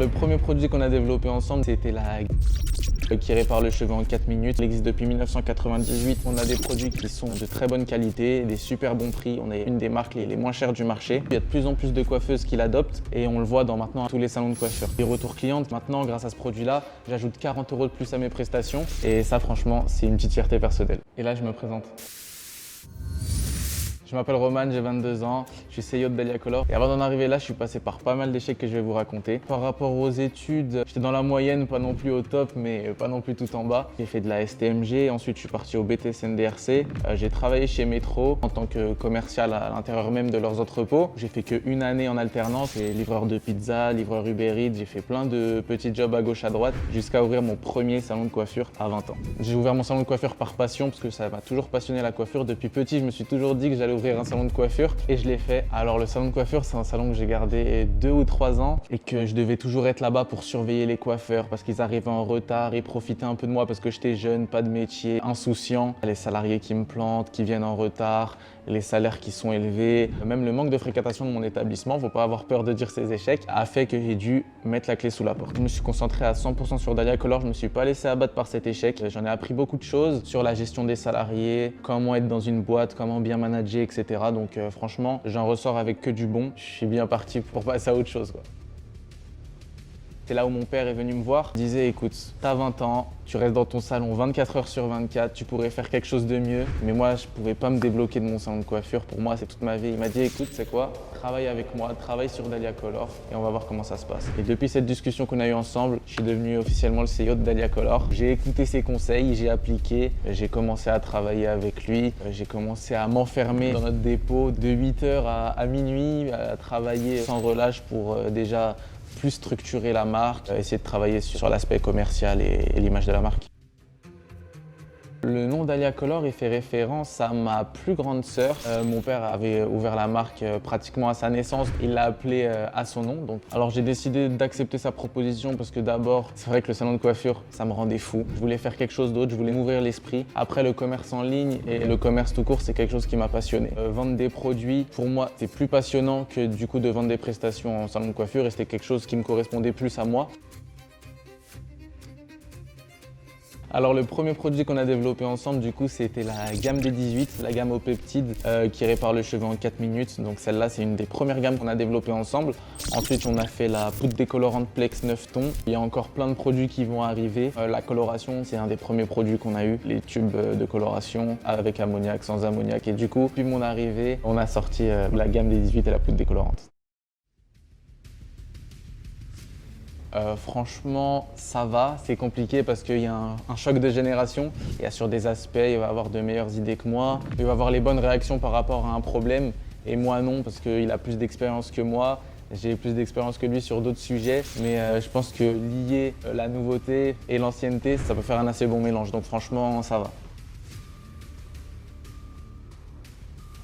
Le premier produit qu'on a développé ensemble, c'était la qui répare le cheveu en 4 minutes. Il existe depuis 1998. On a des produits qui sont de très bonne qualité, des super bons prix. On est une des marques les moins chères du marché. Il y a de plus en plus de coiffeuses qui l'adoptent et on le voit dans maintenant tous les salons de coiffure. Les retours clients, maintenant grâce à ce produit-là, j'ajoute 40 € de plus à mes prestations et ça franchement, c'est une petite fierté personnelle. Et là, je me présente. Je m'appelle Roman, j'ai 22 ans, je suis CEO de Dahlia Color. Et avant d'en arriver là, je suis passé par pas mal d'échecs que je vais vous raconter. Par rapport aux études, j'étais dans la moyenne, pas non plus au top, mais pas non plus tout en bas. J'ai fait de la STMG, ensuite je suis parti au BTS NDRC. J'ai travaillé chez Metro en tant que commercial à l'intérieur même de leurs entrepôts. J'ai fait qu'une année en alternance, et livreur de pizza, livreur Uber Eats. J'ai fait plein de petits jobs à gauche à droite jusqu'à ouvrir mon premier salon de coiffure à 20 ans. J'ai ouvert mon salon de coiffure par passion parce que ça m'a toujours passionné la coiffure. Depuis petit, je me suis toujours dit que j'allais ouvrir un salon de coiffure et je l'ai fait. Alors le salon de coiffure, c'est un salon que j'ai gardé 2 ou 3 ans et que je devais toujours être là-bas pour surveiller les coiffeurs parce qu'ils arrivaient en retard et profiter un peu de moi parce que j'étais jeune, pas de métier, insouciant. Les salariés qui me plantent, qui viennent en retard, les salaires qui sont élevés, même le manque de fréquentation de mon établissement, faut pas avoir peur de dire ses échecs, a fait que j'ai dû mettre la clé sous la porte. Je me suis concentré à 100% sur Dahlia Color, je me suis pas laissé abattre par cet échec. J'en ai appris beaucoup de choses sur la gestion des salariés, comment être dans une boîte, comment bien manager, etc. Donc franchement, j'en ressors avec que du bon. Je suis bien parti pour passer à autre chose, quoi. C'est là où mon père est venu me voir. Il disait, écoute, t'as 20 ans, tu restes dans ton salon 24 heures sur 24, tu pourrais faire quelque chose de mieux. Mais moi, je pouvais pas me débloquer de mon salon de coiffure. Pour moi, c'est toute ma vie. Il m'a dit, écoute, c'est quoi? Travaille avec moi, travaille sur Dahlia Color et on va voir comment ça se passe. Et depuis cette discussion qu'on a eue ensemble, je suis devenu officiellement le CEO de Dahlia Color. J'ai écouté ses conseils, j'ai appliqué, j'ai commencé à travailler avec lui, j'ai commencé à m'enfermer dans notre dépôt de 8h à minuit, à travailler sans relâche pour déjà plus structurer la marque, essayer de travailler sur l'aspect commercial et l'image de la marque. Le nom Dahlia Color, il fait référence à ma plus grande sœur. Mon père avait ouvert la marque pratiquement à sa naissance. Il l'a appelée à son nom. Alors j'ai décidé d'accepter sa proposition parce que d'abord, c'est vrai que le salon de coiffure, ça me rendait fou. Je voulais faire quelque chose d'autre, je voulais m'ouvrir l'esprit. Après, le commerce en ligne et le commerce tout court, c'est quelque chose qui m'a passionné. Vendre des produits, pour moi, c'est plus passionnant que du coup de vendre des prestations en salon de coiffure et c'était quelque chose qui me correspondait plus à moi. Alors le premier produit qu'on a développé ensemble du coup c'était la gamme des 18, la gamme aux peptides qui répare le cheveu en 4 minutes. Donc celle-là c'est une des premières gammes qu'on a développées ensemble. Ensuite on a fait la poudre décolorante Plex 9 tons. Il y a encore plein de produits qui vont arriver. La coloration c'est un des premiers produits qu'on a eu, les tubes de coloration avec ammoniac, sans ammoniac. Et du coup depuis mon arrivée on a sorti la gamme des 18 et la poudre décolorante. Franchement, ça va. C'est compliqué parce qu'il y a un choc de génération. Il y a sur des aspects, il va avoir de meilleures idées que moi. Il va avoir les bonnes réactions par rapport à un problème. Et moi non, parce qu'il a plus d'expérience que moi. J'ai plus d'expérience que lui sur d'autres sujets. Mais je pense que lier la nouveauté et l'ancienneté, ça peut faire un assez bon mélange. Donc franchement, ça va.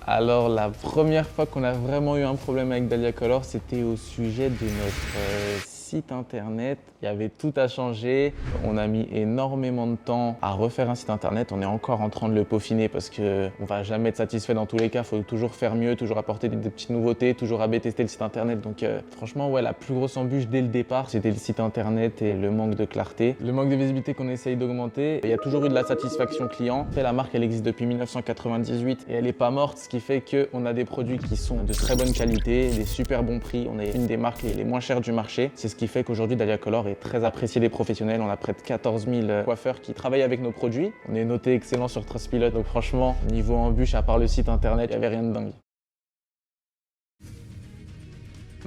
Alors la première fois qu'on a vraiment eu un problème avec Dahlia Color, c'était au sujet de notre site internet. Il y avait tout à changer. On a mis énormément de temps à refaire un site internet. On est encore en train de le peaufiner parce qu'on ne va jamais être satisfait dans tous les cas. Il faut toujours faire mieux, toujours apporter des petites nouveautés, toujours AB tester le site internet. Donc franchement, ouais, la plus grosse embûche dès le départ, c'était le site internet et le manque de clarté. Le manque de visibilité qu'on essaye d'augmenter. Il y a toujours eu de la satisfaction client. La marque, elle existe depuis 1998 et elle n'est pas morte, ce qui fait qu'on a des produits qui sont de très bonne qualité, des super bons prix. On est une des marques les moins chères du marché. C'est ce qui fait qu'aujourd'hui, Dahlia Color est très apprécié des professionnels. On a près de 14 000 coiffeurs qui travaillent avec nos produits. On est noté excellent sur Trustpilot. Donc franchement, niveau embûche, à part le site internet, il n'y avait rien de dingue.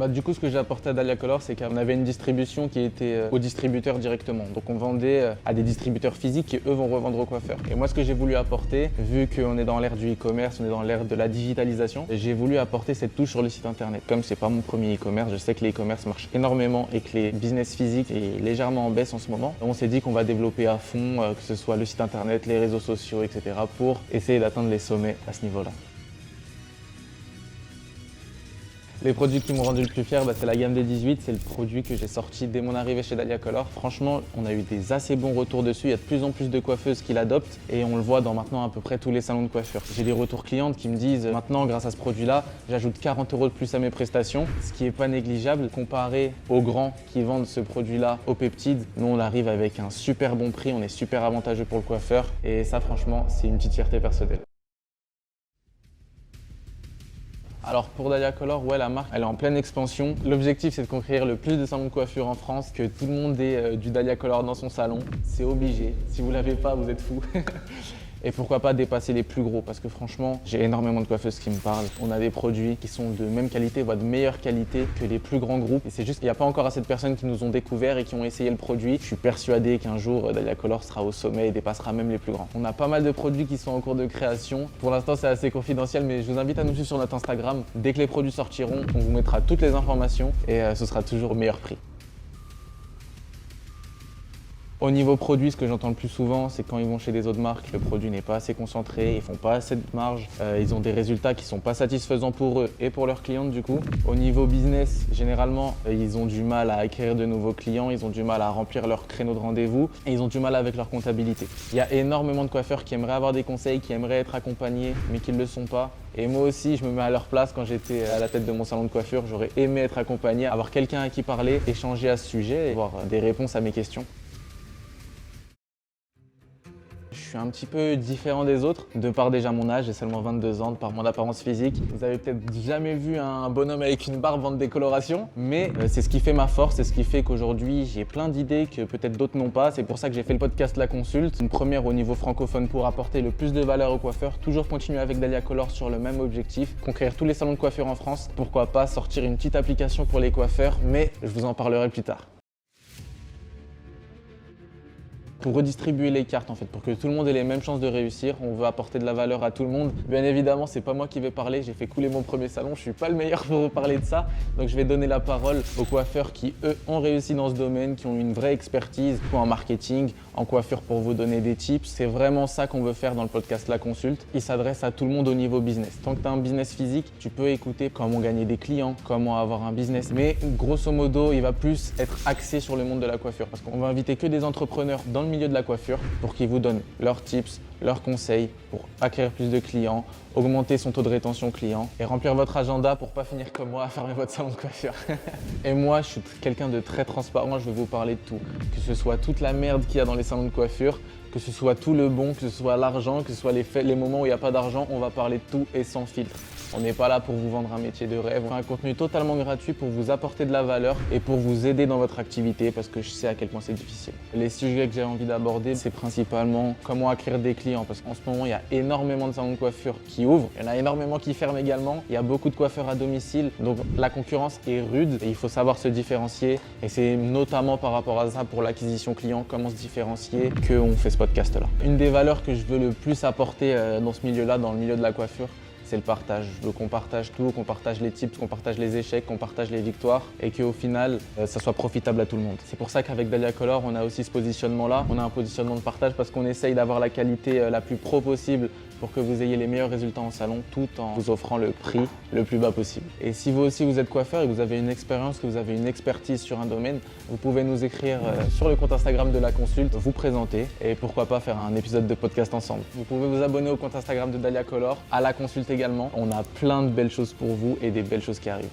Du coup, ce que j'ai apporté à Dahlia Color, c'est qu'on avait une distribution qui était aux distributeurs directement. Donc on vendait à des distributeurs physiques qui eux vont revendre aux coiffeurs. Et moi, ce que j'ai voulu apporter, vu qu'on est dans l'ère du e-commerce, on est dans l'ère de la digitalisation, j'ai voulu apporter cette touche sur le site internet. Comme c'est pas mon premier e-commerce, je sais que les e-commerce marchent énormément et que les business physiques est légèrement en baisse en ce moment. On s'est dit qu'on va développer à fond, que ce soit le site internet, les réseaux sociaux, etc. pour essayer d'atteindre les sommets à ce niveau-là. Les produits qui m'ont rendu le plus fier, c'est la gamme des 18. C'est le produit que j'ai sorti dès mon arrivée chez Dahlia Color. Franchement, on a eu des assez bons retours dessus. Il y a de plus en plus de coiffeuses qui l'adoptent et on le voit dans maintenant à peu près tous les salons de coiffure. J'ai des retours clientes qui me disent maintenant, grâce à ce produit-là, j'ajoute 40 € de plus à mes prestations, ce qui n'est pas négligeable comparé aux grands qui vendent ce produit-là au peptide. Nous, on arrive avec un super bon prix, on est super avantageux pour le coiffeur et ça, franchement, c'est une petite fierté personnelle. Alors pour Dahlia Color, ouais, la marque elle est en pleine expansion. L'objectif c'est de conquérir le plus de salons de coiffure en France, que tout le monde ait du Dahlia Color dans son salon. C'est obligé. Si vous l'avez pas, vous êtes fous. Et pourquoi pas dépasser les plus gros, parce que franchement, j'ai énormément de coiffeuses qui me parlent. On a des produits qui sont de même qualité, voire de meilleure qualité que les plus grands groupes. Et c'est juste qu'il n'y a pas encore assez de personnes qui nous ont découvert et qui ont essayé le produit. Je suis persuadé qu'un jour, Dahlia Color sera au sommet et dépassera même les plus grands. On a pas mal de produits qui sont en cours de création. Pour l'instant, c'est assez confidentiel, mais je vous invite à nous suivre sur notre Instagram. Dès que les produits sortiront, on vous mettra toutes les informations et ce sera toujours au meilleur prix. Au niveau produit, ce que j'entends le plus souvent, c'est quand ils vont chez des autres marques, le produit n'est pas assez concentré, ils font pas assez de marge, ils ont des résultats qui sont pas satisfaisants pour eux et pour leurs clientes du coup. Au niveau business, généralement, ils ont du mal à acquérir de nouveaux clients, ils ont du mal à remplir leurs créneaux de rendez-vous et ils ont du mal avec leur comptabilité. Il y a énormément de coiffeurs qui aimeraient avoir des conseils, qui aimeraient être accompagnés, mais qui ne le sont pas. Et moi aussi, je me mets à leur place quand j'étais à la tête de mon salon de coiffure. J'aurais aimé être accompagné, avoir quelqu'un à qui parler, échanger à ce sujet et avoir des réponses à mes questions. Je suis un petit peu différent des autres, de par déjà mon âge, j'ai seulement 22 ans, de par mon apparence physique. Vous avez peut-être jamais vu un bonhomme avec une barbe vendre des colorations, mais c'est ce qui fait ma force, c'est ce qui fait qu'aujourd'hui j'ai plein d'idées que peut-être d'autres n'ont pas. C'est pour ça que j'ai fait le podcast La Consulte, une première au niveau francophone pour apporter le plus de valeur aux coiffeurs, toujours continuer avec Dahlia Color sur le même objectif, conquérir tous les salons de coiffure en France. Pourquoi pas sortir une petite application pour les coiffeurs, mais je vous en parlerai plus tard. Pour redistribuer les cartes en fait, pour que tout le monde ait les mêmes chances de réussir, on veut apporter de la valeur à tout le monde. Bien évidemment, c'est pas moi qui vais parler, j'ai fait couler mon premier salon, je suis pas le meilleur pour vous parler de ça. Donc je vais donner la parole aux coiffeurs qui eux ont réussi dans ce domaine, qui ont une vraie expertise en marketing, en coiffure pour vous donner des tips. C'est vraiment ça qu'on veut faire dans le podcast La Consulte. Il s'adresse à tout le monde au niveau business. Tant que tu as un business physique, tu peux écouter comment gagner des clients, comment avoir un business. Mais grosso modo, il va plus être axé sur le monde de la coiffure parce qu'on va inviter que des entrepreneurs dans le milieu de la coiffure pour qu'ils vous donnent leurs tips, leurs conseils pour acquérir plus de clients, augmenter son taux de rétention client et remplir votre agenda pour pas finir comme moi à fermer votre salon de coiffure. Et moi, je suis quelqu'un de très transparent, je vais vous parler de tout. Que ce soit toute la merde qu'il y a dans les salons de coiffure, que ce soit tout le bon, que ce soit l'argent, que ce soit les moments où il n'y a pas d'argent, on va parler de tout et sans filtre. On n'est pas là pour vous vendre un métier de rêve. On fait un contenu totalement gratuit pour vous apporter de la valeur et pour vous aider dans votre activité parce que je sais à quel point c'est difficile. Les sujets que j'ai envie d'aborder, c'est principalement comment acquérir des clients parce qu'en ce moment, il y a énormément de salons de coiffure qui ouvrent. Il y en a énormément qui ferment également. Il y a beaucoup de coiffeurs à domicile. Donc la concurrence est rude et il faut savoir se différencier. Et c'est notamment par rapport à ça pour l'acquisition client, comment se différencier, qu'on fait ce podcast-là. Une des valeurs que je veux le plus apporter dans ce milieu-là, dans le milieu de la coiffure, c'est le partage. Je veux qu'on partage tout, qu'on partage les tips, qu'on partage les échecs, qu'on partage les victoires et qu'au final, ça soit profitable à tout le monde. C'est pour ça qu'avec Dahlia Color, on a aussi ce positionnement-là. On a un positionnement de partage parce qu'on essaye d'avoir la qualité la plus pro possible pour que vous ayez les meilleurs résultats en salon tout en vous offrant le prix le plus bas possible. Et si vous aussi vous êtes coiffeur et que vous avez une expérience, que vous avez une expertise sur un domaine, vous pouvez nous écrire sur le compte Instagram de La Consulte, vous présenter et pourquoi pas faire un épisode de podcast ensemble. Vous pouvez vous abonner au compte Instagram de Dahlia Color, à La Consulte également. On a plein de belles choses pour vous et des belles choses qui arrivent.